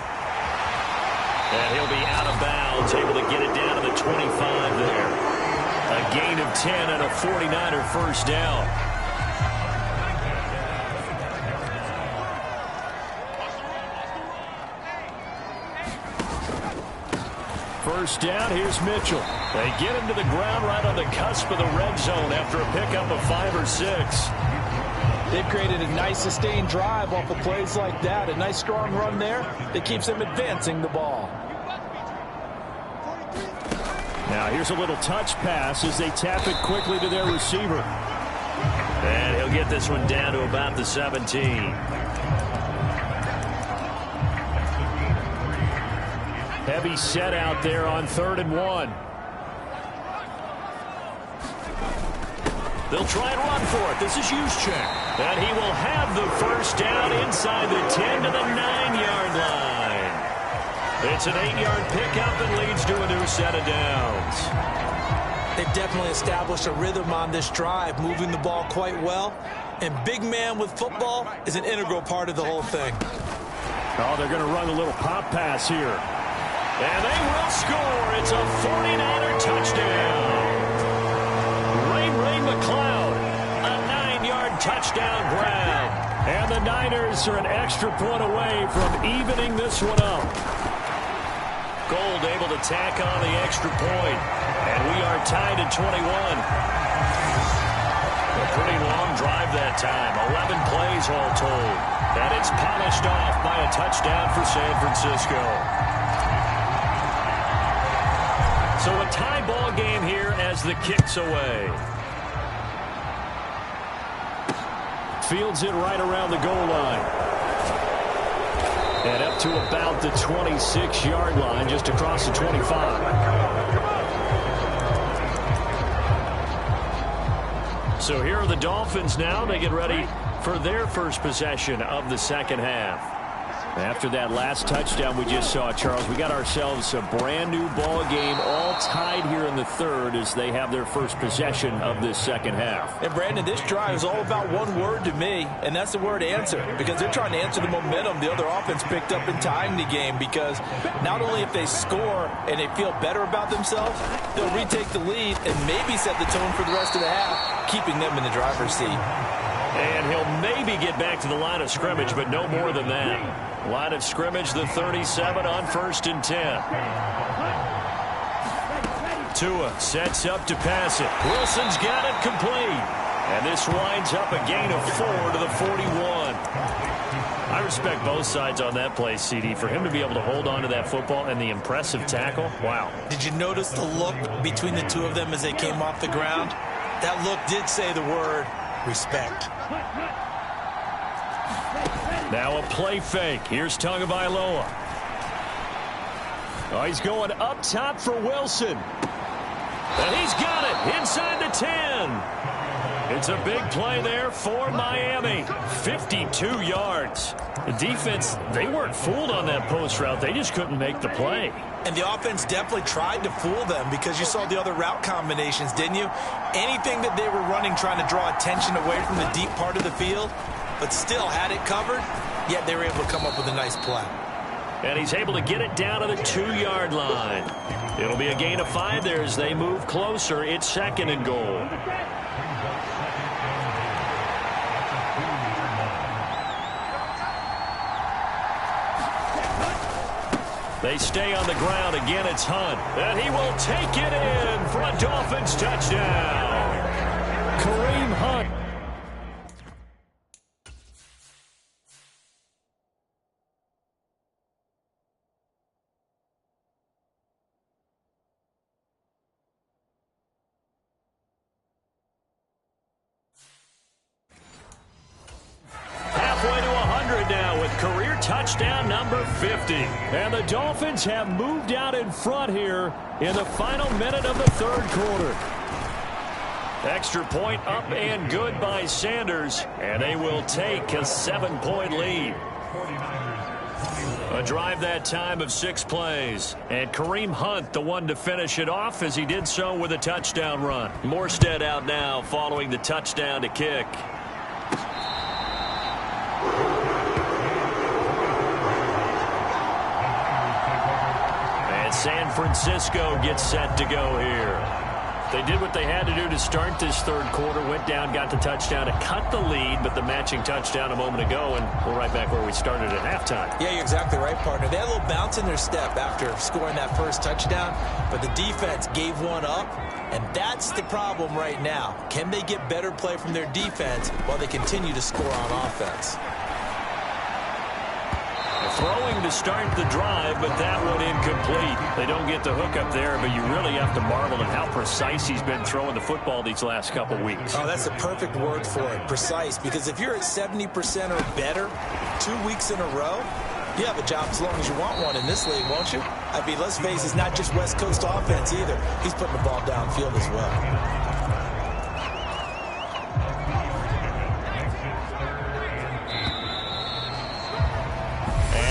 And he'll be out of bounds, able to get it down to the 25 there. A gain of 10 and a 49er first down. First down, here's Mitchell. They get him to the ground right on the cusp of the red zone after a pickup of 5 or 6. They've created a nice sustained drive off of plays like that. A nice strong run there that keeps them advancing the ball. Now here's a little touch pass as they tap it quickly to their receiver. And he'll get this one down to about the 17. Heavy set out there on 3rd and 1. They'll try and run for it. This is Juszczyk. And he will have the first down inside the 10 to the 9-yard line. It's an 8-yard pickup and leads to a new set of downs. They've definitely established a rhythm on this drive, moving the ball quite well. And big man with football is an integral part of the whole thing. Oh, they're going to run a little pop pass here. And they will score. It's a 49er touchdown. Ray McLeod, a 9-yard touchdown grab. And the Niners are an extra point away from evening this one up. Gold able to tack on the extra point. And we are tied at 21. A pretty long drive that time. 11 plays all told. And it's polished off by a touchdown for San Francisco. So a tie ball game here as the kick's away. Fields it right around the goal line. And up to about the 26-yard line, just across the 25. So here are the Dolphins now. They get ready for their first possession of the second half. After that last touchdown we just saw, Charles, we got ourselves a brand new ball game, all tied here in the 3rd as they have their first possession of this second half. And Brandon, this drive is all about one word to me, and that's the word answer, because they're trying to answer the momentum the other offense picked up in tying the game, because not only if they score and they feel better about themselves, they'll retake the lead and maybe set the tone for the rest of the half, keeping them in the driver's seat. And he'll maybe get back to the line of scrimmage, but no more than that. Line of scrimmage, the 37 on 1st and 10. Tua sets up to pass it. Wilson's got it complete. And this winds up a gain of 4 to the 41. I respect both sides on that play, CD. For him to be able to hold on to that football and the impressive tackle, wow. Did you notice the look between the two of them as they came off the ground? That look did say the word respect. Now a play fake. Here's Tagovailoa. Oh, he's going up top for Wilson. And he's got it inside the 10. It's a big play there for Miami. 52 yards. The defense, they weren't fooled on that post route. They just couldn't make the play. And the offense definitely tried to fool them, because you saw the other route combinations, didn't you? Anything that they were running trying to draw attention away from the deep part of the field, but still had it covered, yet they were able to come up with a nice play. And he's able to get it down to the 2-yard line. It'll be a gain of 5 there as they move closer. It's 2nd and goal. They stay on the ground. Again, it's Hunt. And he will take it in for a Dolphins touchdown. Kareem Hunt. right now with career touchdown number 50. And the Dolphins have moved out in front here in the final minute of the third quarter. Extra point up and good by Sanders, and they will take a 7-point lead. A drive that time of 6 plays, and Kareem Hunt the one to finish it off as he did so with a touchdown run. Morstead out now following the touchdown to kick. And San Francisco gets set to go here. They did what they had to do to start this third quarter, went down, got the touchdown to cut the lead, but the matching touchdown a moment ago, and we're right back where we started at halftime. Yeah, you're exactly right, partner. They had a little bounce in their step after scoring that first touchdown, but the defense gave one up, and that's the problem right now. Can they get better play from their defense while they continue to score on offense? Throwing to start the drive, but that one incomplete. They don't get the hook up there, but you really have to marvel at how precise he's been throwing the football these last couple weeks. Oh, that's the perfect word for it, precise, because if you're at 70% or better 2 weeks in a row, you have a job as long as you want one in this league, won't you? I mean, let's face it, it's not just West Coast offense either. He's putting the ball downfield as well.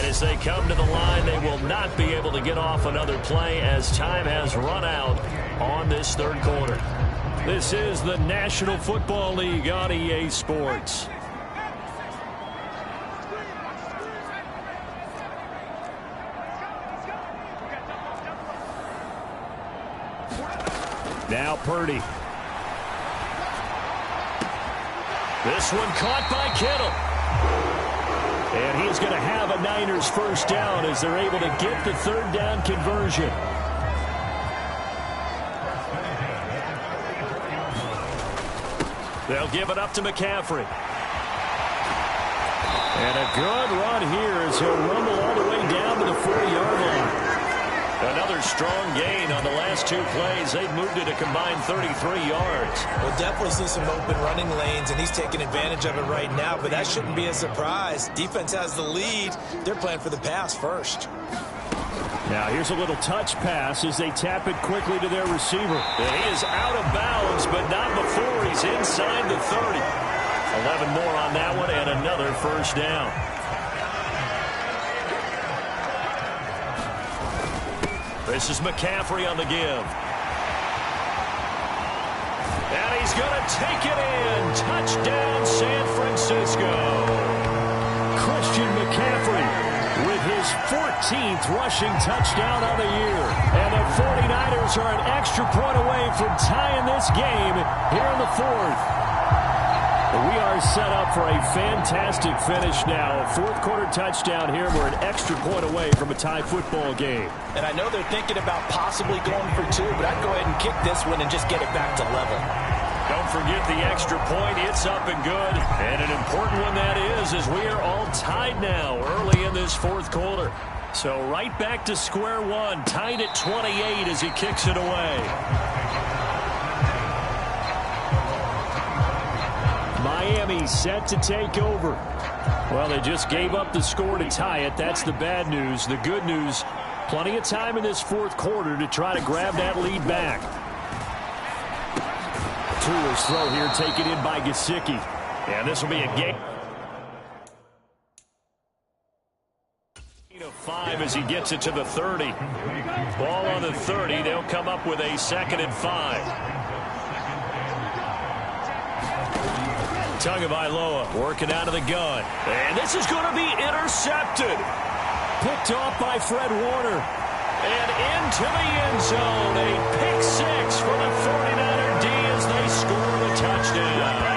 As they come to the line, they will not be able to get off another play as time has run out on this third quarter. This is the National Football League on EA Sports. Now Purdy. This one caught by Kittle. And he's going to have a Niners first down as they're able to get the third down conversion. They'll give it up to McCaffrey. And a good run here as he'll rumble all the way down to the 40-yard line. Another strong gain on the last 2 plays. They've moved it a combined 33 yards. We'll definitely see some open running lanes, and he's taking advantage of it right now, but that shouldn't be a surprise. Defense has the lead. They're playing for the pass first. Now here's a little touch pass as they tap it quickly to their receiver. And he is out of bounds, but not before he's inside the 30. 11 more on that one and another first down. This is McCaffrey on the give. And he's going to take it in. Touchdown, San Francisco. Christian McCaffrey with his 14th rushing touchdown of the year. And the 49ers are an extra point away from tying this game here in the fourth. We are set up for a fantastic finish now. A fourth-quarter touchdown here. We're an extra point away from a tie football game. And I know they're thinking about possibly going for 2, but I'd go ahead and kick this one and just get it back to level. Don't forget the extra point. It's up and good. And an important one that is, as we are all tied now early in this fourth quarter. So right back to square one, tied at 28 as he kicks it away. Miami set to take over. Well, they just gave up the score to tie it. That's the bad news. The good news, plenty of time in this fourth quarter to try to grab that lead back. Tua's throw here taken in by Gesicki. And this will be a game. 5 as he gets it to the 30. Ball on the 30. They'll come up with a 2nd and 5. Tagovailoa working out of the gun. And this is going to be intercepted. Picked off by Fred Warner. And into the end zone. A pick 6 for the 49er D as they score the touchdown.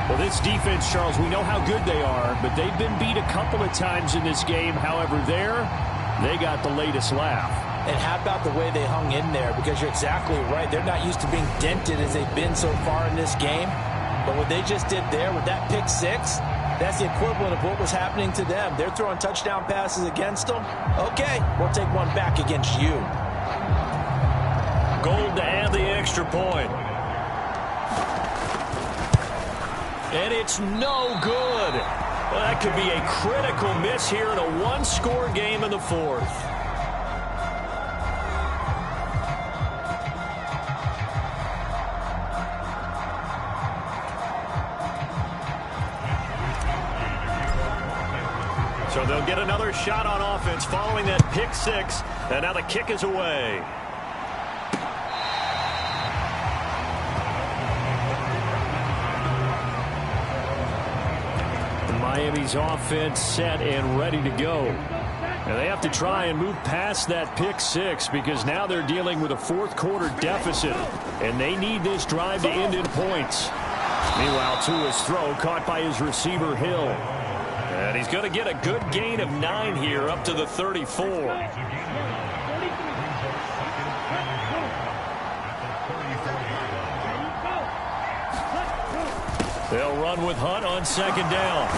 Well, this defense, Charles, we know how good they are, but they've been beat a couple of times in this game. However, they got the latest laugh. And how about the way they hung in there? Because you're exactly right. They're not used to being dented as they've been so far in this game. But what they just did there with that pick 6, that's the equivalent of what was happening to them. They're throwing touchdown passes against them. Okay, we'll take one back against you. Gold to add the extra point. And it's no good. Well, that could be a critical miss here in a one-score game in the fourth. So they'll get another shot on offense following that pick six. And now the kick is away. Miami's offense set and ready to go. And they have to try and move past that pick six because now they're dealing with a fourth quarter deficit. And they need this drive to end in points. Meanwhile, Tua's throw caught by his receiver, Hill. And he's going to get a good gain of 9 here up to the 34. They'll run with Hunt on second down.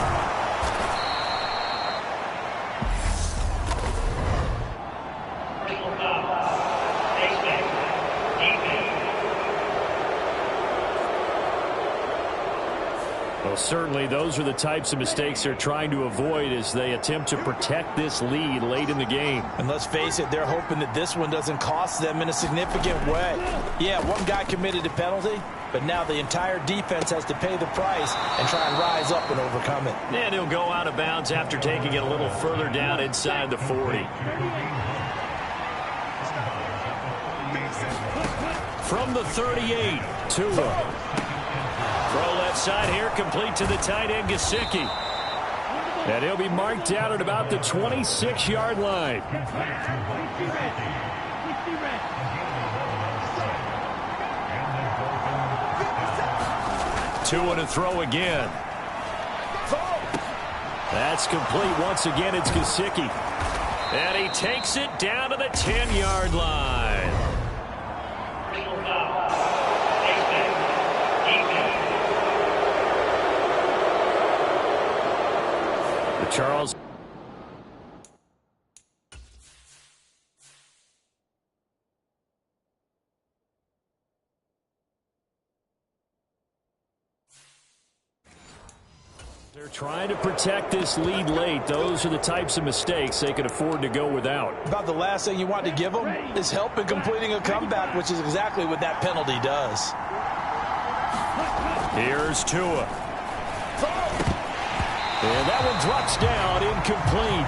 Well, certainly those are the types of mistakes they're trying to avoid as they attempt to protect this lead late in the game. And let's face it, they're hoping that this one doesn't cost them in a significant way. Yeah, one guy committed a penalty, but now the entire defense has to pay the price and try and rise up and overcome it. And he'll go out of bounds after taking it a little further down inside the 40. From the 38, Tua. Throw left side here, complete to the tight end, Gesicki. And he'll be marked down at about the 26-yard line. Tua to throw again. That's complete once again. It's Gesicki. And he takes it down to the 10-yard line. Charles. They're trying to protect this lead late. Those are the types of mistakes they can afford to go without. About the last thing you want to give them is help in completing a comeback, which is exactly what that penalty does. Here's Tua. And that one drops down, incomplete.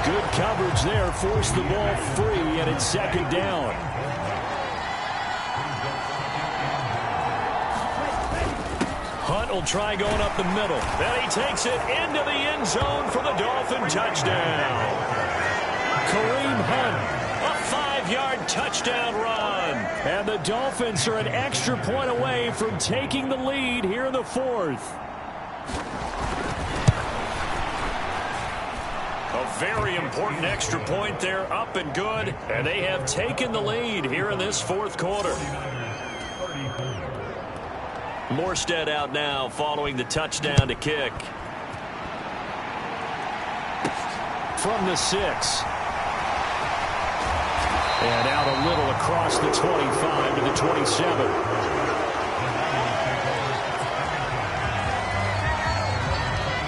Good coverage there, forced the ball free, and it's second down. Hunt will try going up the middle. And he takes it into the end zone for the Dolphin touchdown. Kareem Hunt, a 5-yard touchdown run. And the Dolphins are an extra point away from taking the lead here in the fourth. A very important extra point there, up and good. And they have taken the lead here in this fourth quarter. Morstead out now following the touchdown to kick. From the 6. And out a little across the 25 to the 27.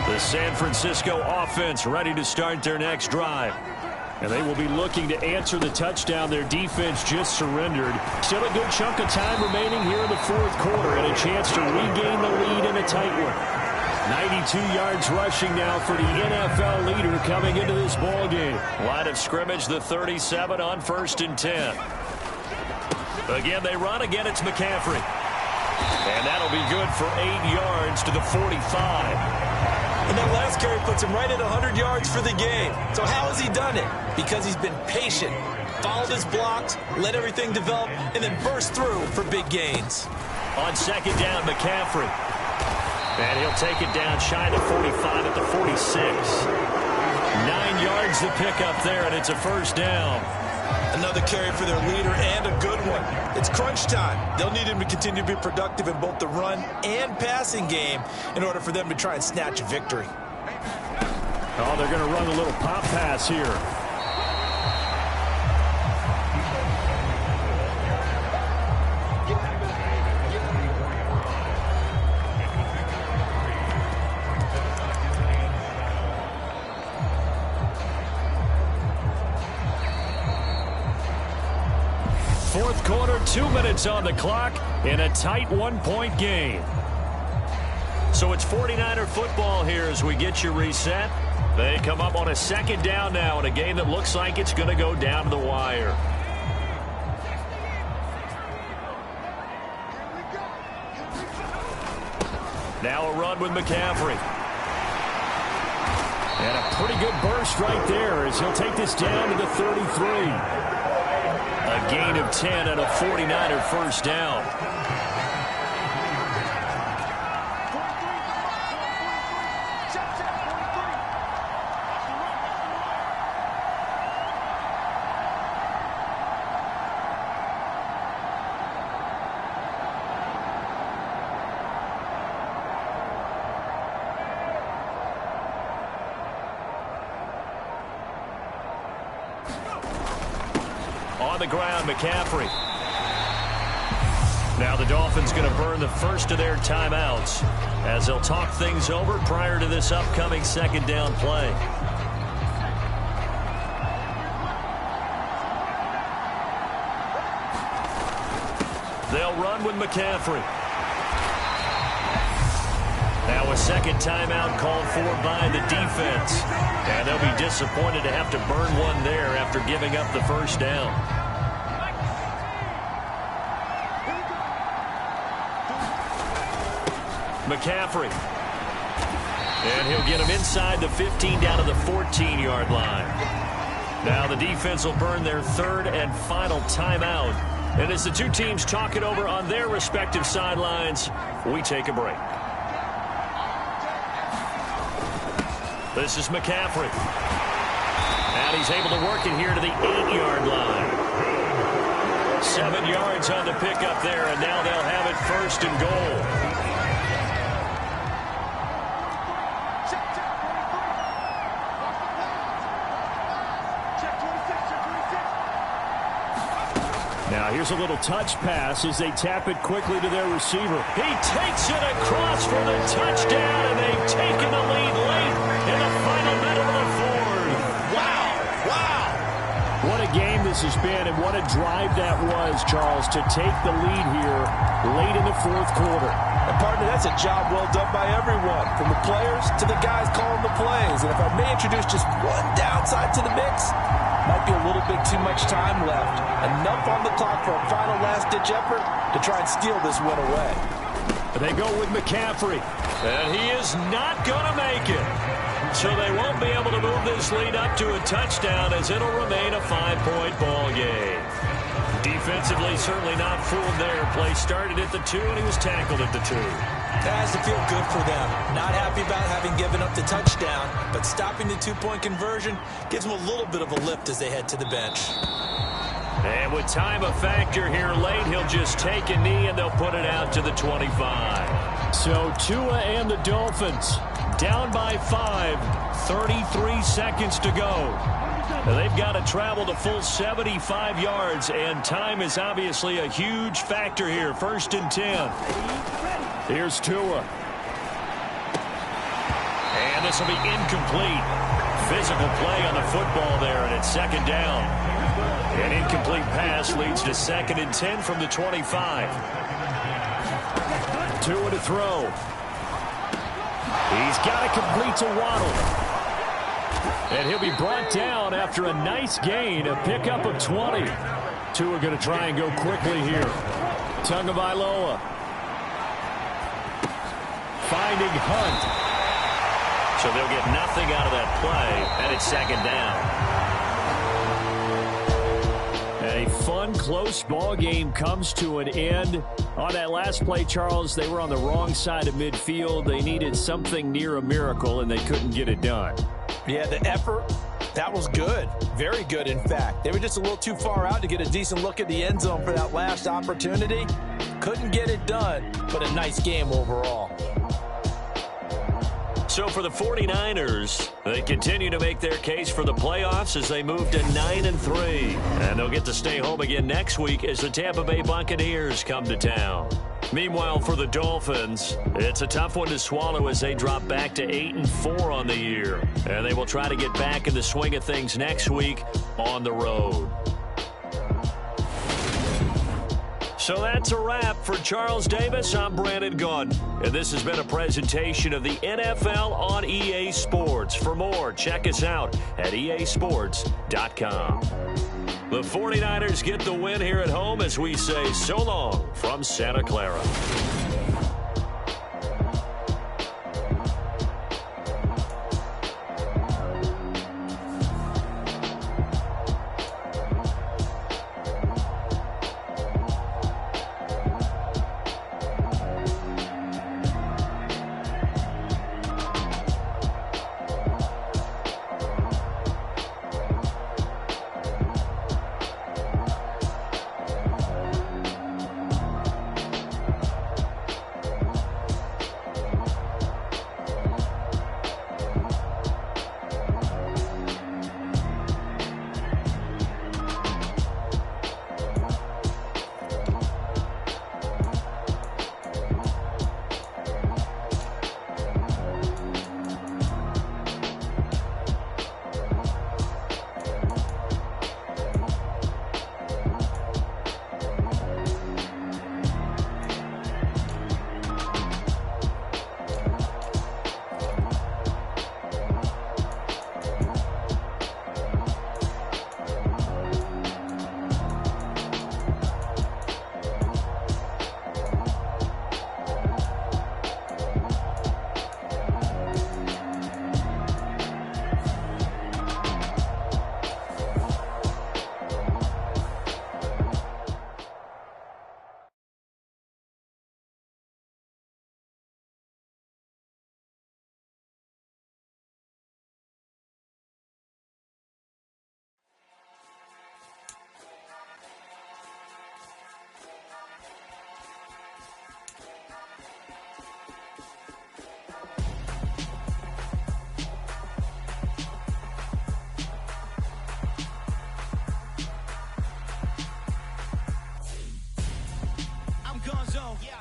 The San Francisco offense ready to start their next drive. And they will be looking to answer the touchdown their defense just surrendered. Still a good chunk of time remaining here in the fourth quarter and a chance to regain the lead in a tight one. 92 yards rushing now for the NFL leader coming into this ball game. Line of scrimmage, the 37 on 1st and 10. Again, they run. Again, it's McCaffrey. And that'll be good for 8 yards to the 45. And that last carry puts him right at 100 yards for the game. So how has he done it? Because he's been patient, followed his blocks, let everything develop, and then burst through for big gains. On second down, McCaffrey. And he'll take it down shy of the 45 at the 46. 9 yards to pick up there, and it's a first down. Another carry for their leader and a good one. It's crunch time. They'll need him to continue to be productive in both the run and passing game in order for them to try and snatch a victory. Oh, they're going to run a little pop pass here. fourth quarter, 2 minutes on the clock in a tight one-point game. So it's 49er football here as we get you reset. They come up on a second down now in a game that looks like it's going to go down to the wire. Now a run with McCaffrey. And a pretty good burst right there as he'll take this down to the 33. A gain of 10 and a 49er first down. On the ground, McCaffrey. Now the Dolphins going to burn the first of their timeouts as they'll talk things over prior to this upcoming second down play. They'll run with McCaffrey. Now a second timeout called for by the defense. And they'll be disappointed to have to burn one there after giving up the first down. McCaffrey. And he'll get him inside the 15 down to the 14-yard line. Now the defense will burn their third and final timeout. And as the two teams talk it over on their respective sidelines, we take a break. This is McCaffrey. And he's able to work it here to the 8-yard line. 7 yards on the pickup there, and now they'll have it first and goal. Now here's a little touch pass as they tap it quickly to their receiver. He takes it across for the touchdown, and they've taken the lead late in the final minute of the fourth. Wow. Wow. What a game this has been, and what a drive that was, Charles, to take the lead here late in the fourth quarter. And partner, that's a job well done by everyone, from the players to the guys calling the plays. And if I may introduce just one downside to the mix, might be a little bit too much time left. Enough on the clock for a final last-ditch effort to try and steal this win away. They go with McCaffrey. And he is not going to make it. So they won't be able to move this lead up to a touchdown as it'll remain a 5-point ball game. Defensively, certainly not fooled there. Play started at the 2, and he was tackled at the 2. That has to feel good for them. Not happy about having given up the touchdown, but stopping the 2-point conversion gives them a little bit of a lift as they head to the bench. And with time a factor here late, he'll just take a knee, and they'll put it out to the 25. So Tua and the Dolphins down by 5, 33 seconds to go. They've got to travel the full 75 yards, and time is obviously a huge factor here. 1st and 10. Here's Tua. And this will be incomplete. Physical play on the football there, and it's second down. An incomplete pass leads to 2nd and 10 from the 25. Tua to throw. He's got to complete to Waddle. And he'll be brought down after a nice gain, a pickup of 20. Tua going to try and go quickly here. Tagovailoa. Finding Hunt. So they'll get nothing out of that play, and it's second down. A fun, close ball game comes to an end. On that last play, Charles, they were on the wrong side of midfield. They needed something near a miracle, and they couldn't get it done. Yeah, the effort, that was good. Very good, in fact. They were just a little too far out to get a decent look at the end zone for that last opportunity. Couldn't get it done, but a nice game overall. So for the 49ers, they continue to make their case for the playoffs as they move to 9-3. And they'll get to stay home again next week as the Tampa Bay Buccaneers come to town. Meanwhile, for the Dolphins, it's a tough one to swallow as they drop back to 8-4 on the year. And they will try to get back in the swing of things next week on the road. So that's a wrap. For Charles Davis, I'm Brandon Gunn. And this has been a presentation of the NFL on EA Sports. For more, check us out at easports.com. The 49ers get the win here at home as we say so long from Santa Clara.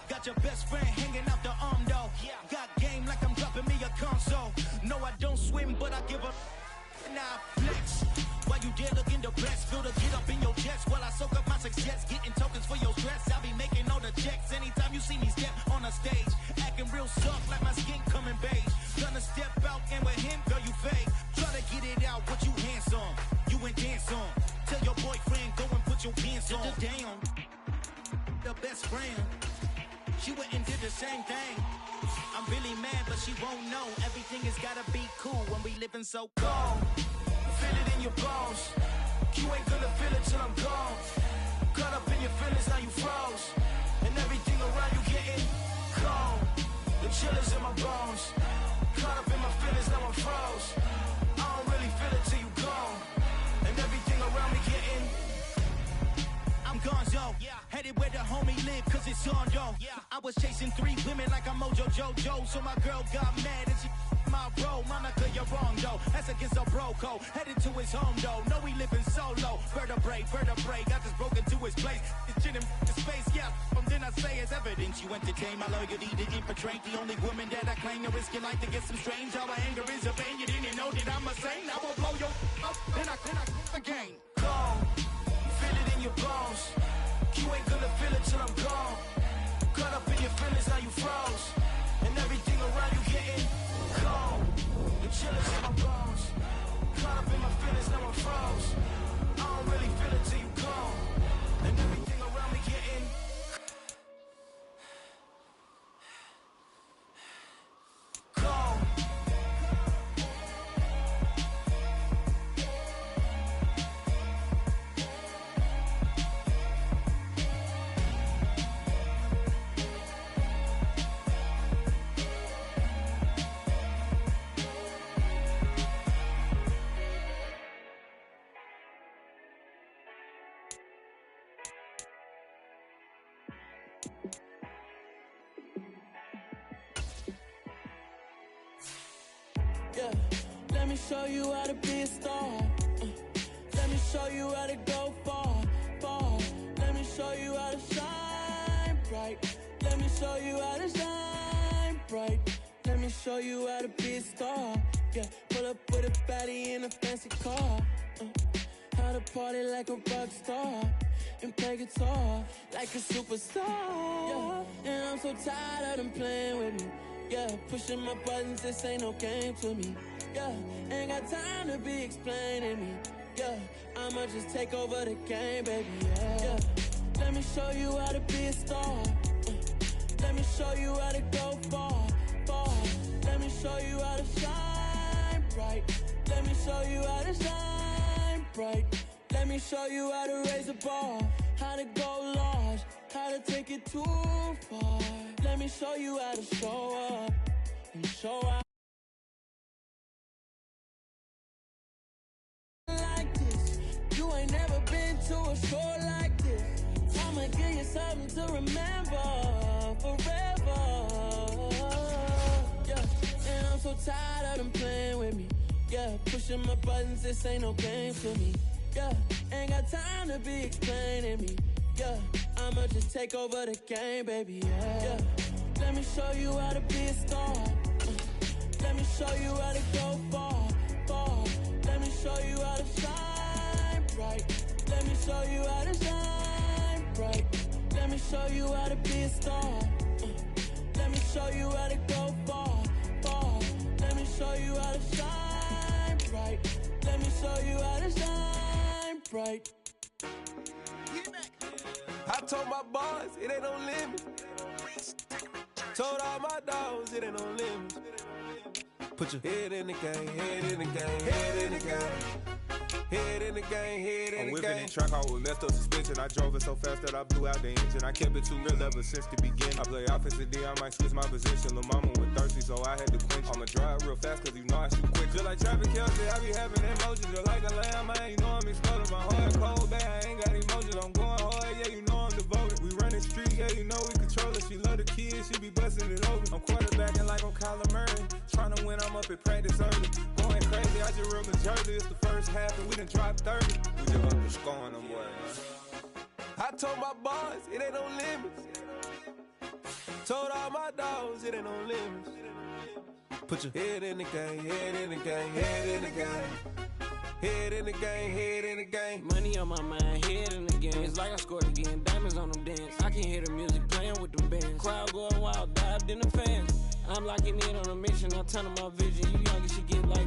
Got your best friend hanging out the arm though. Got game like I'm dropping me a console. No, I don't swim, but I give up. Nah, flex. While you there looking depressed, feel the get up in your chest while I soak up my success. Getting tokens for your stress. I'll be making all the checks anytime you see me step on a stage. Acting real soft like my skin coming beige. Gonna step out and with him, girl, you fake. Try to get it out, what you hands on. You and dance on. Tell your boyfriend, go and put your pants on. Down. The best friend. She went and did the same thing. I'm really mad, but she won't know. Everything has gotta be cool when we living so cold. Feel it in your bones. You ain't gonna feel it till I'm gone. Caught up in your feelings, now you froze. And everything around you getting cold. The chill is in my bones. Caught up in my feelings, now I'm froze. I don't really feel it till you gone. And everything around me getting I'm gonzo. Headed where the homie live, cause it's on, yo. I was chasing 3 women like I'm Mojo Jojo. So my girl got mad and she my bro. Monica, you're wrong, though. That's against a bro code. Headed to his home, though. No, he living solo. Vertebrae. I just broke into his place. It's chin in his face, yeah. Then I say it's evidence. You entertain my loyalty to infiltrate. The only woman that I claim to risk your life to get some strange. Our anger is a pain. You didn't know that I'm a saint. I will blow your up. Then I again. Go. Feel it in your bones. You ain't gonna feel it till I'm gone. Caught up in your feelings, now you froze. And everything around you getting cold. The chill is in my bones. Caught up in my feelings, now I'm froze. I don't really feel it till you gone. And everything around me getting cold. Yeah, let me show you how to be a star. Let me show you how to go far, far. Let me show you how to shine bright. Let me show you how to shine bright. Let me show you how to be a star. Yeah, pull up with a baddie in a fancy car. how to party like a rock star and play guitar like a superstar. Yeah, and I'm so tired of them playing with me. Yeah, pushing my buttons, this ain't no game to me. Yeah, ain't got time to be explaining me. Yeah, I'ma just take over the game, baby. Yeah, let me show you how to be a star. Let me show you how to go far, far. Let me show you how to shine bright. Let me show you how to shine bright. Let me show you how to raise the bar, how to go large, how to take it too far. Let me show you how to show up and show out. Like this, you ain't never been to a show like this. I'ma give you something to remember forever. Yeah, and I'm so tired of them playing with me. Yeah, pushing my buttons, this ain't no game to me. Yeah, ain't got time to be explaining me. Yeah, I'ma just take over the game, baby. Yeah, let me show you how to be a star. Let me show you how to go far, far. Let me show you how to shine bright. Let me show you how to shine bright. Let me show you how to be a star. Let me show you how to go far, far. Let me show you how to shine bright. Let me show you how to shine bright. I told my boys it ain't no limit. Told all my dogs it ain't no limit. Put your head in the game, head in the game, head in the game. Head in the game, head in the game. I'm whipping and track out with messed up suspension. I drove it so fast that I blew out the engine. I kept it too real ever since the beginning. I play offensive D, I might switch my position. Lil' mama was thirsty, so I had to quench. I'ma drive real fast, cause you know I shoot quick. Just like traffic Kelsey, I be having emotions. Just like a lamb, man, you know I'm exploding. My heart cold, bad, I ain't got emotions. I'm going hard, yeah, you know I'm devoted. We running street, yeah, you know we control it. She love the kids, she be busting it open. I'm quarterbacking like I'm Kyler Murray. Trying to win, I'm up at practice early. Going crazy, I just real the jersey. It's the first half and we done dropped 30. We just up to scoring them boys. I told my boys it ain't no limits. Told all my dogs it ain't no limits. Put your head in the game, head in the game, head in the game. Head in the game, head in the game. Money on my mind, head in the game. It's like I scored again, diamonds on them dance. I can hear the music playing with them bands. Crowd going wild, dived in the fans. I'm locking in on a mission, I turn on my vision. You young, you should get like